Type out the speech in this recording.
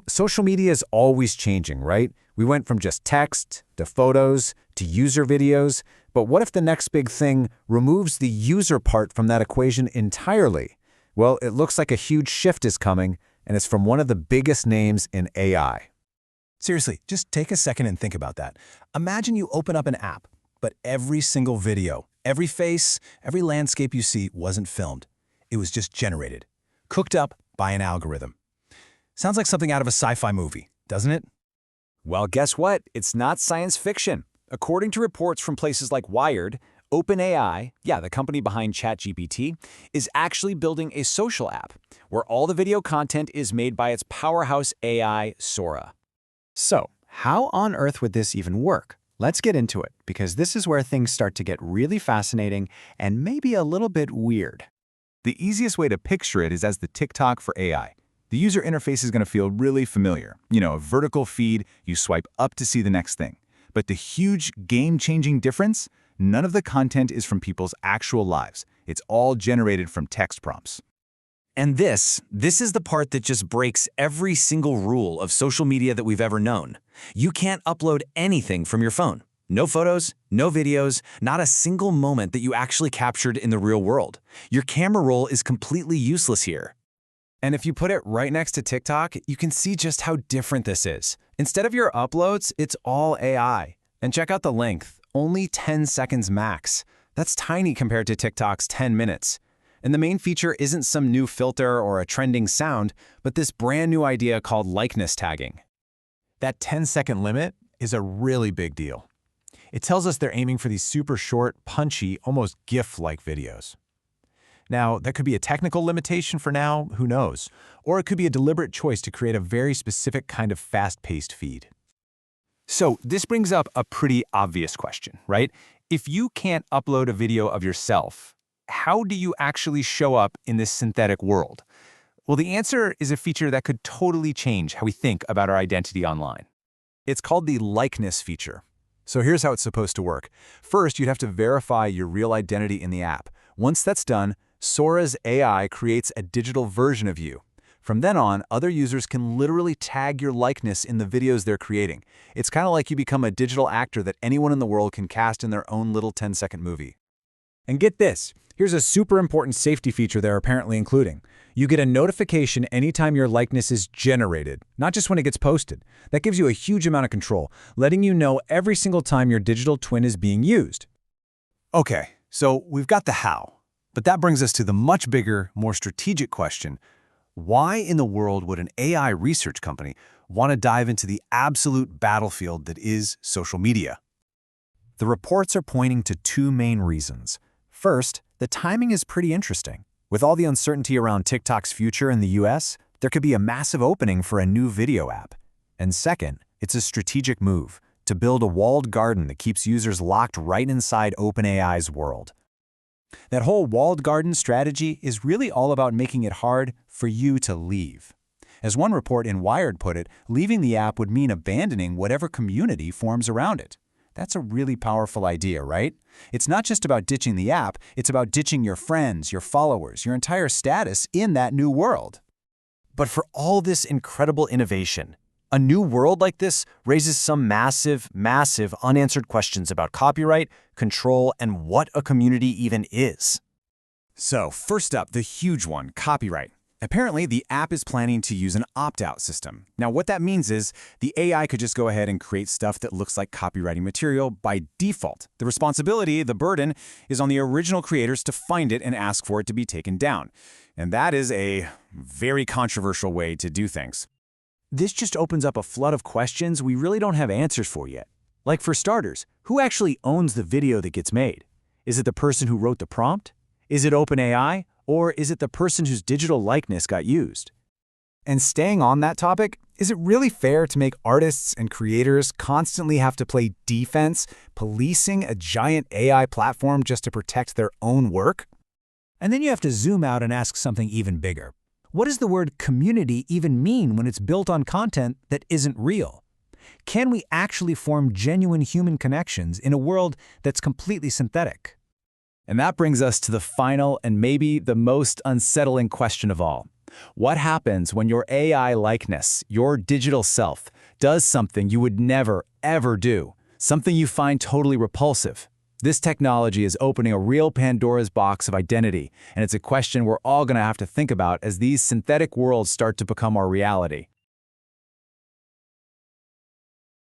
Social media is always changing, right? We went from just text to photos to user videos, but what if the next big thing removes the user part from that equation entirely? Well, it looks like a huge shift is coming, and it's from one of the biggest names in AI. Seriously, just take a second and think about that. Imagine you open up an app, but every single video, every face, every landscape you see wasn't filmed. It was just generated, cooked up by an algorithm. Sounds like something out of a sci-fi movie, doesn't it? Well, guess what? It's not science fiction. According to reports from places like Wired, OpenAI, the company behind ChatGPT, is actually building a social app where all the video content is made by its powerhouse AI, Sora. So, how on earth would this even work? Let's get into it, because this is where things start to get really fascinating and maybe a little bit weird. The easiest way to picture it is as the TikTok for AI. The user interface is going to feel really familiar. A vertical feed, you swipe up to see the next thing. But the huge game-changing difference? None of the content is from people's actual lives. It's all generated from text prompts. And this is the part that just breaks every single rule of social media that we've ever known. You can't upload anything from your phone. No photos, no videos, not a single moment that you actually captured in the real world. Your camera roll is completely useless here. And if you put it right next to TikTok, you can see just how different this is. Instead of your uploads, it's all AI. And check out the length, only 10 seconds max. That's tiny compared to TikTok's 10 minutes. And the main feature isn't some new filter or a trending sound, but this brand new idea called likeness tagging. That 10-second limit is a really big deal. It tells us they're aiming for these super short, punchy, almost GIF-like videos. Now, that could be a technical limitation for now, who knows? Or it could be a deliberate choice to create a very specific kind of fast-paced feed. So this brings up a pretty obvious question, right? If you can't upload a video of yourself, how do you actually show up in this synthetic world? Well, the answer is a feature that could totally change how we think about our identity online. It's called the likeness feature. So here's how it's supposed to work. First, you'd have to verify your real identity in the app. Once that's done, Sora's AI creates a digital version of you. From then on, other users can literally tag your likeness in the videos they're creating. It's kind of like you become a digital actor that anyone in the world can cast in their own little 10-second movie. And get this, here's a super important safety feature they're apparently including. You get a notification anytime your likeness is generated, not just when it gets posted. That gives you a huge amount of control, letting you know every single time your digital twin is being used. Okay, so we've got the how. But that brings us to the much bigger, more strategic question. Why in the world would an AI research company want to dive into the absolute battlefield that is social media? The reports are pointing to two main reasons. First, the timing is pretty interesting. With all the uncertainty around TikTok's future in the US, there could be a massive opening for a new video app. And second, it's a strategic move to build a walled garden that keeps users locked right inside OpenAI's world. That whole walled garden strategy is really all about making it hard for you to leave. As one report in Wired put it, leaving the app would mean abandoning whatever community forms around it. That's a really powerful idea, right? It's not just about ditching the app, it's about ditching your friends, your followers, your entire status in that new world. But for all this incredible innovation, a new world like this raises some massive unanswered questions about copyright, control, and what a community even is. So first up, the huge one, copyright. Apparently, the app is planning to use an opt-out system. Now, what that means is the AI could just go ahead and create stuff that looks like copywriting material by default. The responsibility, the burden, is on the original creators to find it and ask for it to be taken down. And that is a very controversial way to do things. This just opens up a flood of questions we really don't have answers for yet. Like for starters, who actually owns the video that gets made? Is it the person who wrote the prompt? Is it OpenAI? Or is it the person whose digital likeness got used? And staying on that topic, is it really fair to make artists and creators constantly have to play defense, policing a giant AI platform just to protect their own work? And then you have to zoom out and ask something even bigger. What does the word community even mean when it's built on content that isn't real? Can we actually form genuine human connections in a world that's completely synthetic? And that brings us to the final and maybe the most unsettling question of all. What happens when your AI likeness, your digital self, does something you would never, ever do? Something you find totally repulsive? This technology is opening a real Pandora's box of identity, and it's a question we're all going to have to think about as these synthetic worlds start to become our reality.